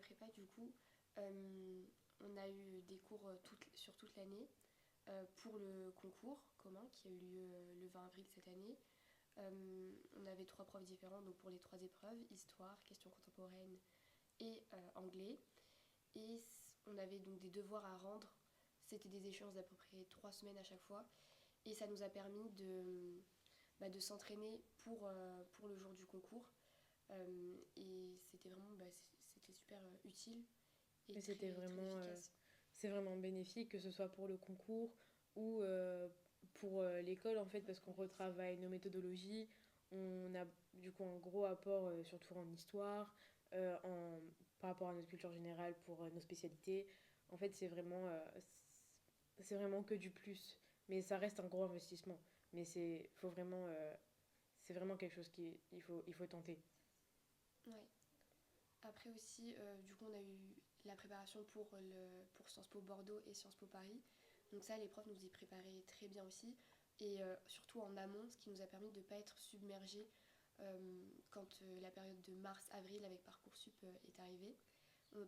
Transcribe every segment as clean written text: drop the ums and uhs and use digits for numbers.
prépa, du coup, on a eu des cours sur toute l'année pour le concours commun qui a eu lieu le 20 avril cette année. On avait trois profs différents donc pour les trois épreuves, histoire, questions contemporaines et anglais. Et on avait donc des devoirs à rendre. C'était des échéances d'à peu près 3 semaines à chaque fois. Et ça nous a permis de s'entraîner pour le jour du concours. Et c'était vraiment c'était super utile et Mais c'était très, très vraiment, efficace. c'est vraiment bénéfique, que ce soit pour le concours ou pour l'école, en fait, parce qu'on retravaille nos méthodologies. On a du coup un gros apport, surtout en histoire, en, par rapport à notre culture générale pour nos spécialités. En fait, c'est vraiment que du plus. Mais ça reste un gros investissement. Mais c'est vraiment quelque chose il faut tenter. Ouais. Après aussi, du coup, on a eu la préparation pour Sciences Po Bordeaux et Sciences Po Paris. Donc ça, les profs nous y préparaient très bien aussi. Et surtout en amont, ce qui nous a permis de ne pas être submergés quand la période de mars-avril avec Parcoursup est arrivée.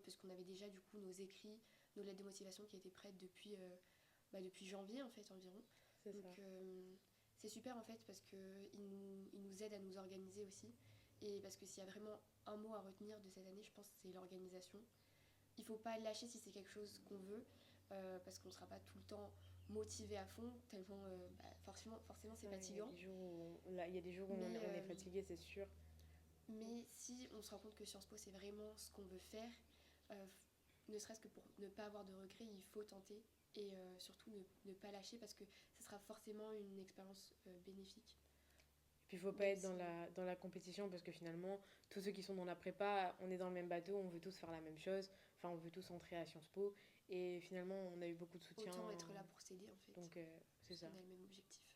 Parce qu'on avait déjà du coup nos écrits, nos lettres de motivation qui étaient prêtes depuis janvier en fait environ. C'est Donc ça. c'est super en fait parce qu'il nous aide à nous organiser aussi. Et parce que s'il y a vraiment un mot à retenir de cette année, je pense que c'est l'organisation. Il faut pas lâcher si c'est quelque chose qu'on veut, parce qu'on ne sera pas tout le temps motivé à fond, tellement forcément C'est c'est ça, il y a fatigant. des jours où, là, il y a des jours où Mais, on est fatigué, c'est sûr. mais si on se rend compte que Sciences Po c'est vraiment ce qu'on veut faire, euh, ne serait-ce que pour ne pas avoir de regrets, il faut tenter et surtout ne pas lâcher parce que ça sera forcément une expérience bénéfique. Et puis il faut pas Même être si. dans la compétition parce que finalement, tous ceux qui sont dans la prépa, on est dans le même bateau, on veut tous faire la même chose. Enfin, on veut tous entrer à Sciences Po. Et finalement, on a eu beaucoup de Autant soutien. être là pour s'aider en fait, Donc, c'est ça. puisqu'on a le même objectif.